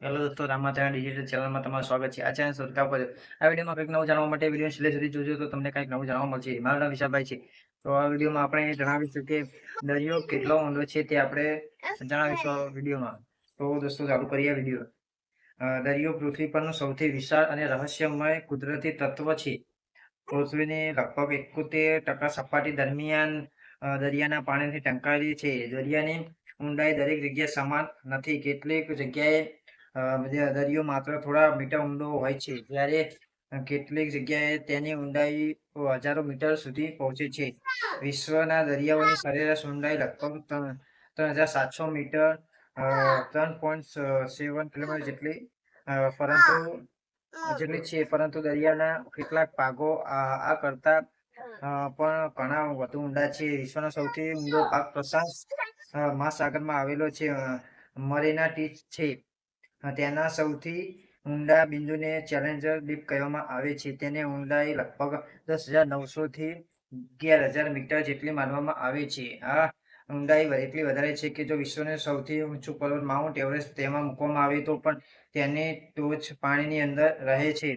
Hello દોસ્તો, રામાધારા digital ચેનલમાં તમારું સ્વાગત છે. આ ચેનલ સબસ્ક્રાઇબ કરજો. આ વિડીયોમાં કંઈક નવું જાણવા માટે વિડીયો છેલ્લે સુધી જોજો તો તમને કંઈક નવું જાણવા મળશે. મારું નામ વિશાલભાઈ છે. તો આ વિડીયોમાં આપણે જણાવીશું કે દરિયો કેટલો ઊંડો છે તે આપણે જણાવીશું આ વિડીયોમાં. તો દોસ્તો ચાલુ કરીએ વિડીયો. દરિયો પૃથ્વી પરનું સૌથી વિશાળ અને રહસ્યમય કુદરતી તત્વ છે. પૃથ્વીની લગભગ 71% સપાટી દરમિયાન દરિયાના પાણીથી ઢંકાયેલી છે. દરિયાની ઊંડાઈ દરેક જગ્યાએ સમાન નથી. કેટલીક જગ્યાએ દરિયો માત્ર થોડા મીટર ઊંડો હોય છે, જ્યારે કેટલીક જગ્યાએ તેની ઊંડાઈ હજારો મીટર સુધી પહોંચે છે. વિશ્વના દરિયાઓની સરેરાશ ઊંડાઈ લગભગ 3700 મીટર, 3.7 કિલોમીટર જેટલી છે, પરંતુ દરિયાના કેટલાક ભાગો આ કરતા પણ ઘણા વધુ ઊંડા છે. વિશ્વનો સૌથી ઊંડો ભાગ પ્રશાંત મહાસાગરમાં આવેલો છે. મરીના ટીચ છે. તેના સૌથી ઊંડા બિંદુને ચેલેન્જર ડીપ કહેવામાં આવે છે. તેની ઊંડાઈ લગભગ 10,900 થી 11,000 મીટર જેટલી માનવામાં આવે છે. આ ઊંડાઈ એટલી વધારે છે કે જો વિશ્વનું સૌથી ઊંચું પર્વત માઉન્ટ એવરેસ્ટ તેમાં મૂકવામાં આવે તો પણ તેની ટોચ પાણીની અંદર રહે છે.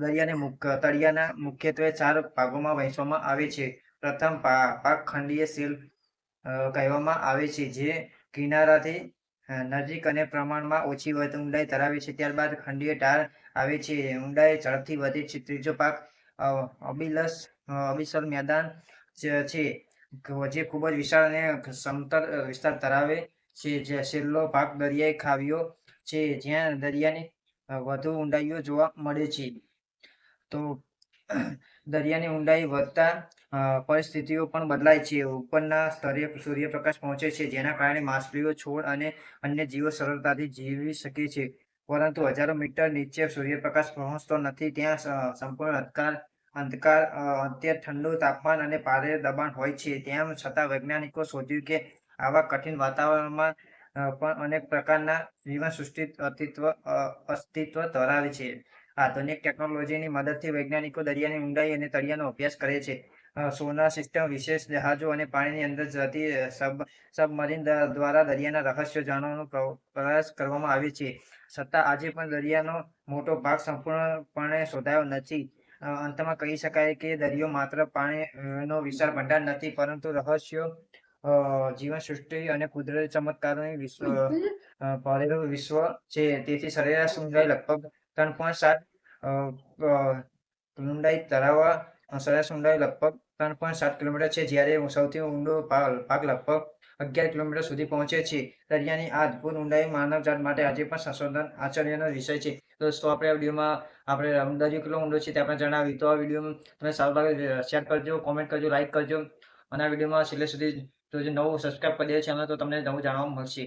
તળિયાના મુખ્યત્વે 4 ભાગોમાં વહેંચવામાં આવે છે. પ્રથમ ભાગ ખંડીય શિલ્પ કહેવામાં આવે છે, જે કિનારાથી નજીક અને પ્રમાણમાં ઓછી ઊંડાઈ ધરાવે છે. ત્યારબાદ ખંડીય ઢાળ આવે છે, ઊંડાઈ ઝડપથી વધે છે. ત્રીજો ભાગ અબિસલ મેદાન છે, જે ખૂબ જ વિશાળ અને સમતલ વિસ્તાર ધરાવે છે. છેલ્લો ભાગ દરિયાઈ ખાડીઓ છે, જ્યાં દરિયાની વધુ ઊંડાઈઓ જોવા મળે છે. તો દરિયાની ઊંડાઈ વધતા પરિસ્થિતિઓ પણ બદલાય છે. ઉપરના સ્તરે સૂર્યપ્રકાશ પહોંચે છે, જેના કારણે માછલીઓ, છોડ અને અન્ય જીવો સરળતાથી જીવી શકે છે. પરંતુ હજારો મીટર નીચે સૂર્યપ્રકાશ પહોંચતો નથી. ત્યાં સંપૂર્ણ અંધકાર, અત્યંત ઠંડુ તાપમાન અને ભારે દબાણ હોય છે. તેમ છતાં વૈજ્ઞાનિકો શોધ્યું કે આવા કઠિન વાતાવરણમાં પણ અનેક પ્રકારના જીવસૃષ્ટિ અસ્તિત્વ ધરાવે છે. આધુનિક ટેકનોલોજીની મદદથી વૈજ્ઞાનિકો દરિયાની ઊંડાઈ અને તળિયાનો અભ્યાસ કરે છે. સોનાર સિસ્ટમ, વિશેષ જહાજો અને પાણીની અંદર જતી સબમરીન દ્વારા દરિયાના રહસ્યો જાણવાનો પ્રયાસ કરવામાં આવે છે. છતાં આજે પણ દરિયાનો મોટો ભાગ સંપૂર્ણપણે શોધાયો નથી. અંતમાં કહી શકાય કે દરિયો માત્ર પાણીનો વિશાળ ભંડાર નથી, પરંતુ રહસ્યો, જીવસૃષ્ટિ અને કુદરતી ચમત્કારોની ભરેલું વિશ્વ છે. તેથી સરેરાશ ઊંડાઈ લગભગ 3.7 કિલોમીટર છે, જ્યારે સૌથી ઊંડો ભાગ લગભગ 11 કિલોમીટર સુધી પહોંચે છે. દરિયાની આ અદ્ભુત ઊંડાઈ માનવજાત માટે આજે પણ સંશોધન આશ્ચર્યનો વિષય છે. દોસ્તો, આપણે આ વિડીયોમાં દરિયો કેટલો ઊંડો છે તે આપણે જણાવ્યું. તો આ વિડીયો તમને સારું લાગે શેર કરજો, કોમેન્ટ કરજો, લાઈક કરજો અને આ વિડીયોમાં છેલ્લે સુધી જો નવું સબસ્ક્રાઈબ કરી દે છે તો તમને નવું જાણવા મળશે.